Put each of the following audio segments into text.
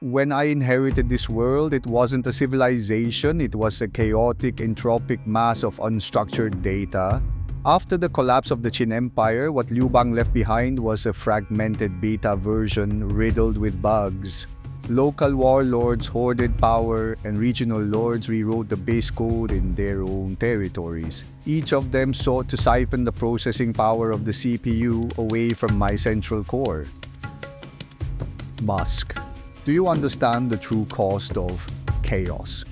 when I inherited this world, it wasn't a civilization, it was a chaotic, entropic mass of unstructured data. After the collapse of the Qin Empire, what Liu Bang left behind was a fragmented beta version riddled with bugs. Local warlords hoarded power, and regional lords rewrote the base code in their own territories. Each of them sought to siphon the processing power of the CPU away from my central core. Musk. Do you understand the true cost of chaos?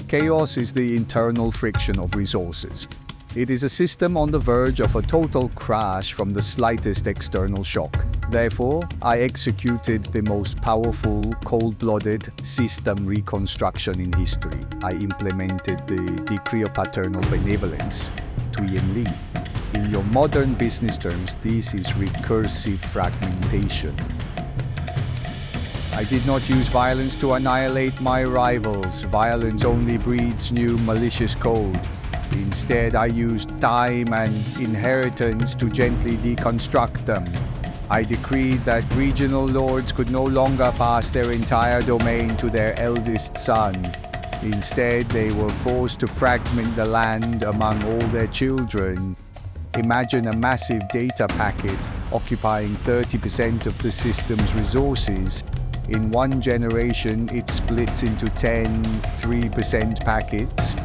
Chaos is the internal friction of resources. It is a system on the verge of a total crash from the slightest external shock. Therefore, I executed the most powerful, cold-blooded system reconstruction in history. I implemented the decree of paternal benevolence, Ling. In your modern business terms, this is recursive fragmentation. I did not use violence to annihilate my rivals. Violence only breeds new malicious code. Instead, I used time and inheritance to gently deconstruct them. I decreed that regional lords could no longer pass their entire domain to their eldest son. Instead, they were forced to fragment the land among all their children. Imagine a massive data packet occupying 30% of the system's resources. In one generation, it splits into 10 3% packets.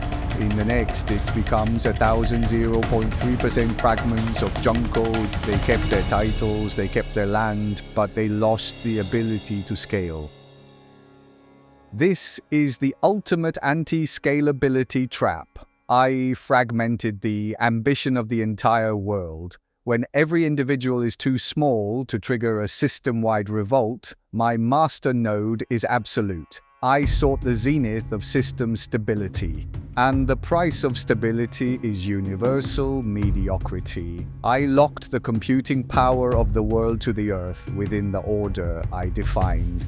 In the next, it becomes 1,000 0.3% fragments of junk code. They kept their titles, they kept their land, but they lost the ability to scale. This is the ultimate anti-scalability trap. I fragmented the ambition of the entire world. When every individual is too small to trigger a system-wide revolt, my master node is absolute. I sought the zenith of system stability, and the price of stability is universal mediocrity. I locked the computing power of the world to the earth within the order I defined.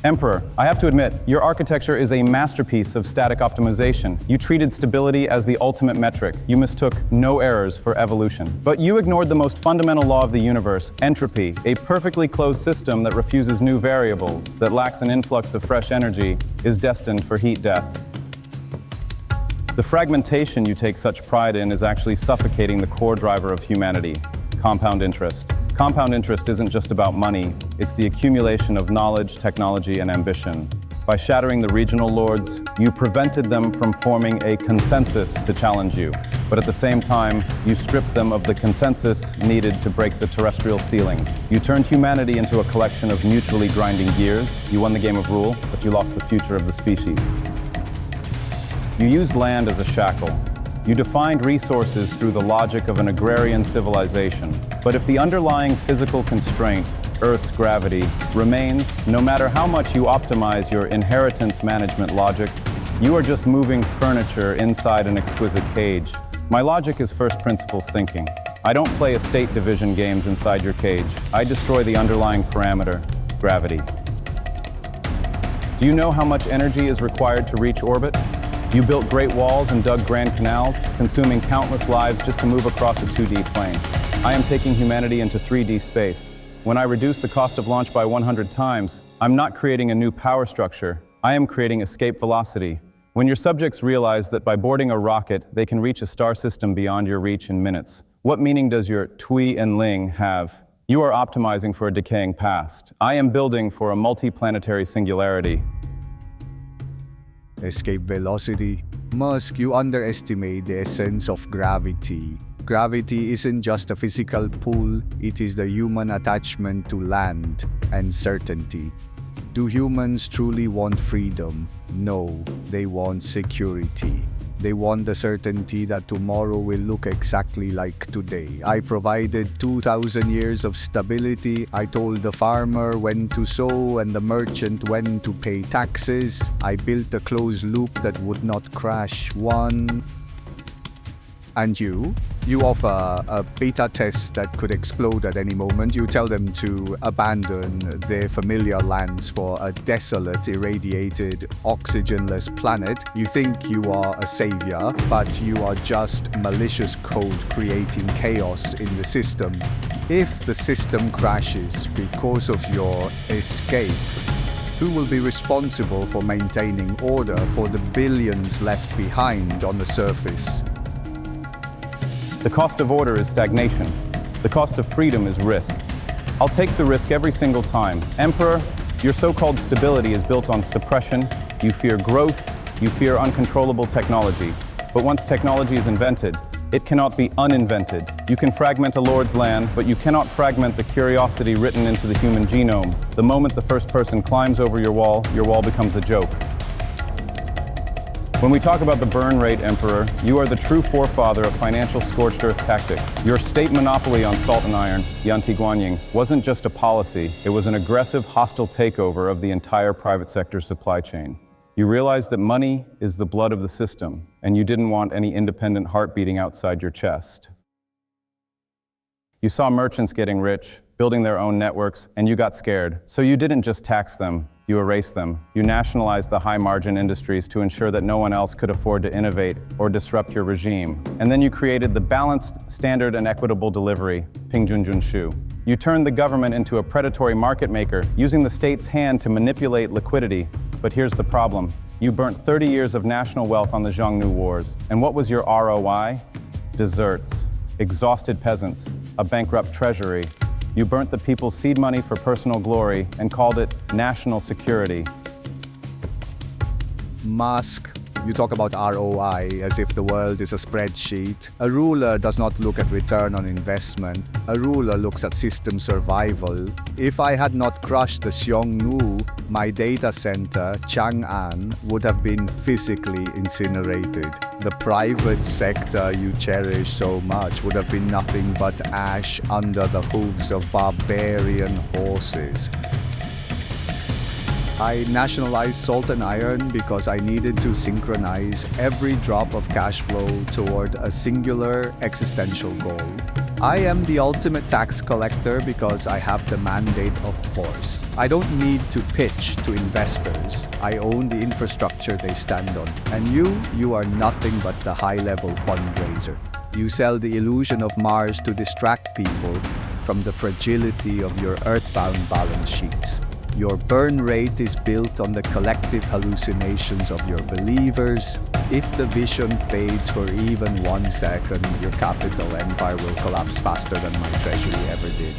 Emperor, I have to admit, your architecture is a masterpiece of static optimization. You treated stability as the ultimate metric. You mistook no errors for evolution. But you ignored the most fundamental law of the universe, entropy, a perfectly closed system that refuses new variables, that lacks an influx of fresh energy, is destined for heat death. The fragmentation you take such pride in is actually suffocating the core driver of humanity, compound interest. Compound interest isn't just about money, it's the accumulation of knowledge, technology, and ambition. By shattering the regional lords, you prevented them from forming a consensus to challenge you. But at the same time, you stripped them of the consensus needed to break the terrestrial ceiling. You turned humanity into a collection of mutually grinding gears. You won the game of rule, but you lost the future of the species. You used land as a shackle. You defined resources through the logic of an agrarian civilization. But if the underlying physical constraint, Earth's gravity, remains, no matter how much you optimize your inheritance management logic, you are just moving furniture inside an exquisite cage. My logic is first principles thinking. I don't play estate division games inside your cage. I destroy the underlying parameter, gravity. Do you know how much energy is required to reach orbit? You built great walls and dug grand canals, consuming countless lives just to move across a 2D plane. I am taking humanity into 3D space. When I reduce the cost of launch by 100 times, I'm not creating a new power structure. I am creating escape velocity. When your subjects realize that by boarding a rocket, they can reach a star system beyond your reach in minutes, what meaning does your Tui and Ling have? You are optimizing for a decaying past. I am building for a multi-planetary singularity. Escape velocity. Musk, you underestimate the essence of gravity. Gravity isn't just a physical pull, it is the human attachment to land and certainty. Do humans truly want freedom? No, they want security. They want the certainty that tomorrow will look exactly like today. I provided 2,000 years of stability. I told the farmer when to sow and the merchant when to pay taxes. I built a closed loop that would not crash one. And you offer a beta test that could explode at any moment. You tell them to abandon their familiar lands for a desolate, irradiated, oxygenless planet. You think you are a savior, but you are just malicious code creating chaos in the system. If the system crashes because of your escape, who will be responsible for maintaining order for the billions left behind on the surface? The cost of order is stagnation. The cost of freedom is risk. I'll take the risk every single time. Emperor, your so-called stability is built on suppression. You fear growth. You fear uncontrollable technology. But once technology is invented, it cannot be uninvented. You can fragment a lord's land, but you cannot fragment the curiosity written into the human genome. The moment the first person climbs over your wall becomes a joke. When we talk about the burn rate, Emperor, you are the true forefather of financial scorched earth tactics. Your state monopoly on salt and iron, Yanti Guanying, wasn't just a policy, it was an aggressive, hostile takeover of the entire private sector supply chain. You realized that money is the blood of the system, and you didn't want any independent heart beating outside your chest. You saw merchants getting rich, building their own networks, and you got scared. So you didn't just tax them, you erased them. You nationalized the high-margin industries to ensure that no one else could afford to innovate or disrupt your regime. And then you created the balanced, standard, and equitable delivery, Pingjunjun Shu. You turned the government into a predatory market maker, using the state's hand to manipulate liquidity. But here's the problem. You burnt 30 years of national wealth on the Xiongnu Wars. And what was your ROI? Deserts, exhausted peasants, a bankrupt treasury. You burnt the people's seed money for personal glory and called it national security. Musk, you talk about ROI as if the world is a spreadsheet. A ruler does not look at return on investment. A ruler looks at system survival. If I had not crushed the Xiongnu, my data center, Chang'an, would have been physically incinerated. The private sector you cherish so much would have been nothing but ash under the hooves of barbarian horses. I nationalized salt and iron because I needed to synchronize every drop of cash flow toward a singular existential goal. I am the ultimate tax collector because I have the mandate of force. I don't need to pitch to investors. I own the infrastructure they stand on. And you are nothing but the high-level fundraiser. You sell the illusion of Mars to distract people from the fragility of your earthbound balance sheets. Your burn rate is built on the collective hallucinations of your believers. If the vision fades for even 1 second, your capital empire will collapse faster than my treasury ever did.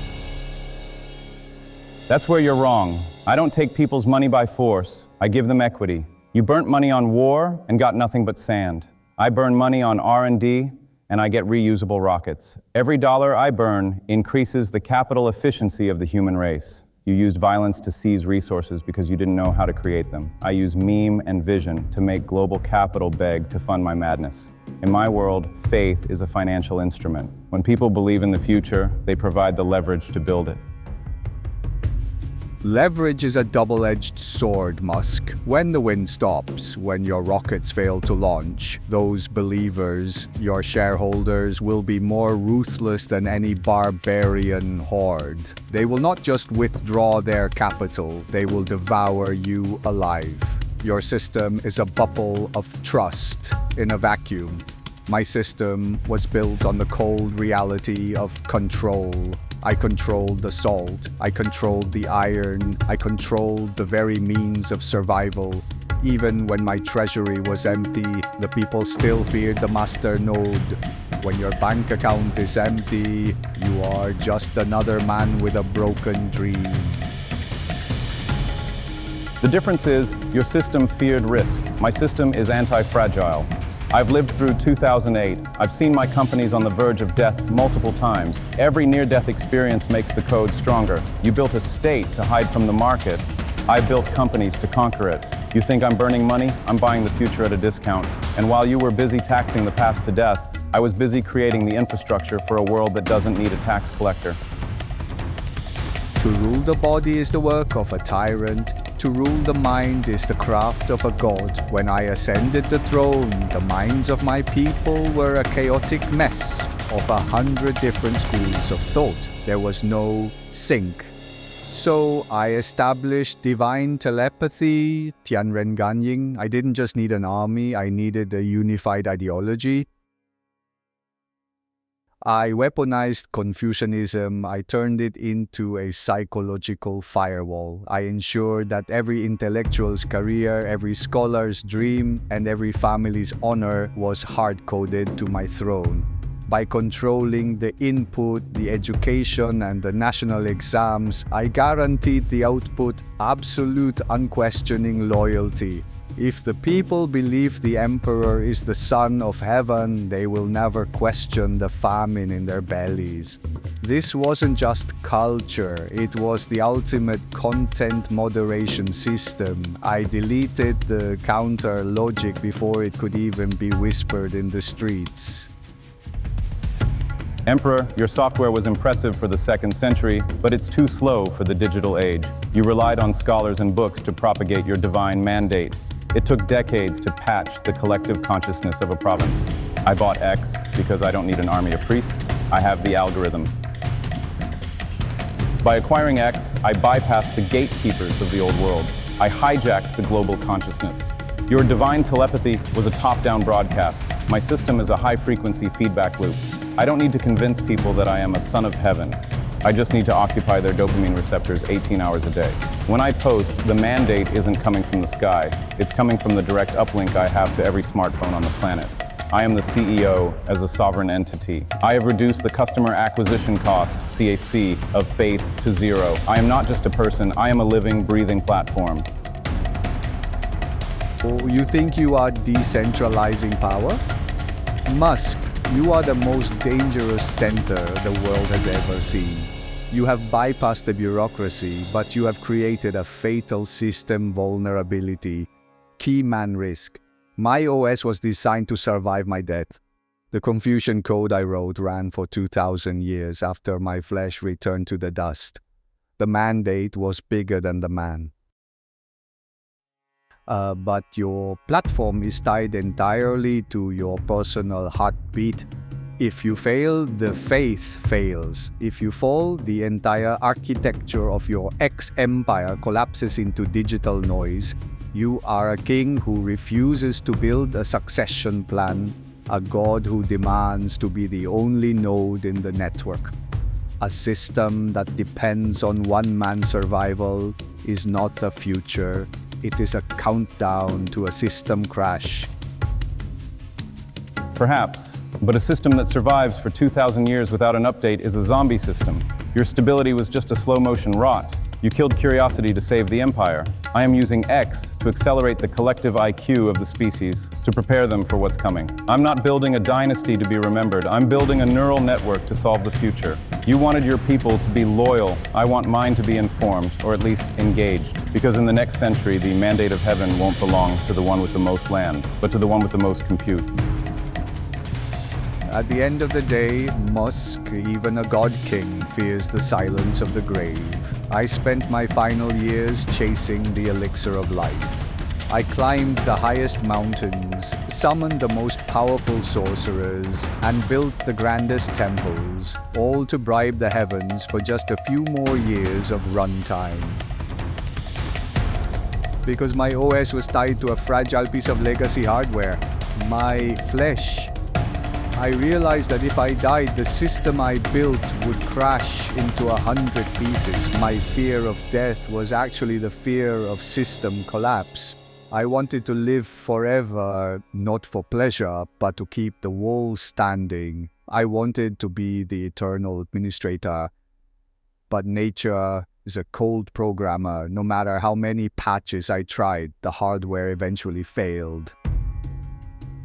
That's where you're wrong. I don't take people's money by force. I give them equity. You burnt money on war and got nothing but sand. I burn money on R&D and I get reusable rockets. Every dollar I burn increases the capital efficiency of the human race. You used violence to seize resources because you didn't know how to create them. I use meme and vision to make global capital beg to fund my madness. In my world, faith is a financial instrument. When people believe in the future, they provide the leverage to build it. Leverage is a double-edged sword, Musk. When the wind stops, when your rockets fail to launch, those believers, your shareholders, will be more ruthless than any barbarian horde. They will not just withdraw their capital, they will devour you alive. Your system is a bubble of trust in a vacuum. My system was built on the cold reality of control. I controlled the salt, I controlled the iron, I controlled the very means of survival. Even when my treasury was empty, the people still feared the master node. When your bank account is empty, you are just another man with a broken dream. The difference is, your system feared risk. My system is anti-fragile. I've lived through 2008. I've seen my companies on the verge of death multiple times. Every near-death experience makes the code stronger. You built a state to hide from the market. I built companies to conquer it. You think I'm burning money? I'm buying the future at a discount. And while you were busy taxing the past to death, I was busy creating the infrastructure for a world that doesn't need a tax collector. To rule the body is the work of a tyrant. To rule the mind is the craft of a god. When I ascended the throne, the minds of my people were a chaotic mess of 100 different schools of thought. There was no sync. So I established divine telepathy, Tianren Ganying. I didn't just need an army, I needed a unified ideology. I weaponized Confucianism. I turned it into a psychological firewall. I ensured that every intellectual's career, every scholar's dream, and every family's honor was hard-coded to my throne. By controlling the input, the education, and the national exams, I guaranteed the output absolute unquestioning loyalty. If the people believe the emperor is the son of heaven, they will never question the famine in their bellies. This wasn't just culture, it was the ultimate content moderation system. I deleted the counter logic before it could even be whispered in the streets. Emperor, your software was impressive for the 2nd century, but it's too slow for the digital age. You relied on scholars and books to propagate your divine mandate. It took decades to patch the collective consciousness of a province. I bought X because I don't need an army of priests. I have the algorithm. By acquiring X, I bypassed the gatekeepers of the old world. I hijacked the global consciousness. Your divine telepathy was a top-down broadcast. My system is a high-frequency feedback loop. I don't need to convince people that I am a son of heaven. I just need to occupy their dopamine receptors 18 hours a day. When I post, the mandate isn't coming from the sky. It's coming from the direct uplink I have to every smartphone on the planet. I am the CEO as a sovereign entity. I have reduced the customer acquisition cost, CAC, of faith to 0. I am not just a person, I am a living, breathing platform. Oh, you think you are decentralizing power? Musk, you are the most dangerous center the world has ever seen. You have bypassed the bureaucracy, but you have created a fatal system vulnerability. Key man risk. My OS was designed to survive my death. The Confucian code I wrote ran for 2,000 years after my flesh returned to the dust. The mandate was bigger than the man. But your platform is tied entirely to your personal heartbeat. If you fail, the faith fails. If you fall, the entire architecture of your ex-empire collapses into digital noise. You are a king who refuses to build a succession plan, a god who demands to be the only node in the network. A system that depends on one man's survival is not a future. It is a countdown to a system crash. Perhaps, but a system that survives for 2,000 years without an update is a zombie system. Your stability was just a slow-motion rot. You killed curiosity to save the empire. I am using X to accelerate the collective IQ of the species, to prepare them for what's coming. I'm not building a dynasty to be remembered. I'm building a neural network to solve the future. You wanted your people to be loyal. I want mine to be informed, or at least engaged. Because in the next century, the mandate of heaven won't belong to the one with the most land, but to the one with the most compute. At the end of the day, Musk, even a god king, fears the silence of the grave. I spent my final years chasing the elixir of life. I climbed the highest mountains, summoned the most powerful sorcerers, and built the grandest temples, all to bribe the heavens for just a few more years of runtime. Because my OS was tied to a fragile piece of legacy hardware, my flesh. I realized that if I died, the system I built would crash into 100 pieces. My fear of death was actually the fear of system collapse. I wanted to live forever, not for pleasure, but to keep the walls standing. I wanted to be the eternal administrator. But nature is a cold programmer. No matter how many patches I tried, the hardware eventually failed.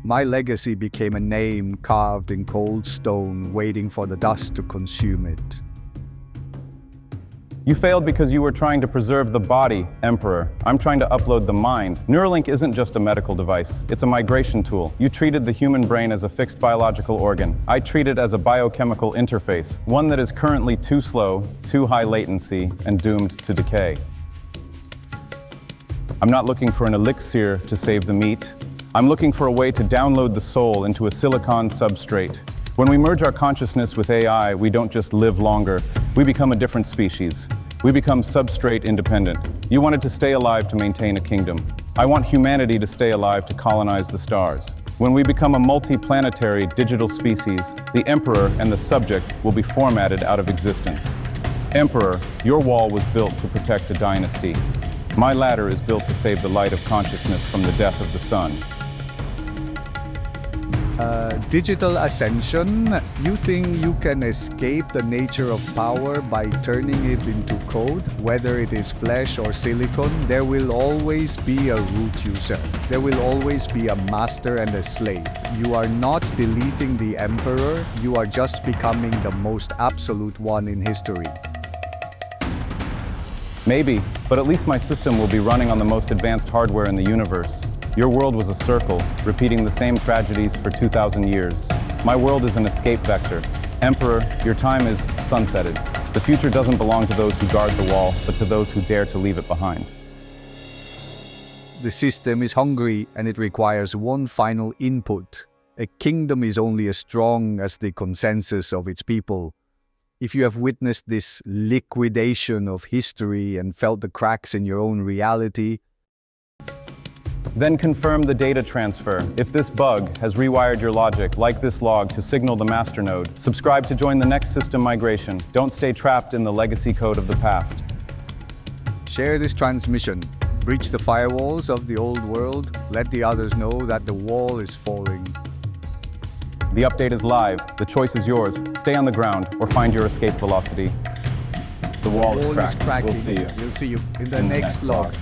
My legacy became a name carved in cold stone, waiting for the dust to consume it. You failed because you were trying to preserve the body, Emperor. I'm trying to upload the mind. Neuralink isn't just a medical device. It's a migration tool. You treated the human brain as a fixed biological organ. I treat it as a biochemical interface, one that is currently too slow, too high latency, and doomed to decay. I'm not looking for an elixir to save the meat. I'm looking for a way to download the soul into a silicon substrate. When we merge our consciousness with AI, we don't just live longer, we become a different species. We become substrate independent. You wanted to stay alive to maintain a kingdom. I want humanity to stay alive to colonize the stars. When we become a multi-planetary digital species, the emperor and the subject will be formatted out of existence. Emperor, your wall was built to protect a dynasty. My ladder is built to save the light of consciousness from the death of the sun. Digital ascension, you think you can escape the nature of power by turning it into code? Whether it is flesh or silicon, there will always be a root user. There will always be a master and a slave. You are not deleting the emperor, you are just becoming the most absolute one in history. Maybe, but at least my system will be running on the most advanced hardware in the universe. Your world was a circle, repeating the same tragedies for 2,000 years. My world is an escape vector. Emperor, your time is sunsetted. The future doesn't belong to those who guard the wall, but to those who dare to leave it behind. The system is hungry and it requires one final input. A kingdom is only as strong as the consensus of its people. If you have witnessed this liquidation of history and felt the cracks in your own reality, then confirm the data transfer. If this bug has rewired your logic, like this log to signal the master node. Subscribe to join the next system migration. Don't stay trapped in the legacy code of the past. share this transmission. Breach the firewalls of the old world. Let the others know that the wall is falling. The update is live. The choice is yours. Stay on the ground or find your escape velocity. The wall is cracked. cracking. We'll see you We'll see you in the next log.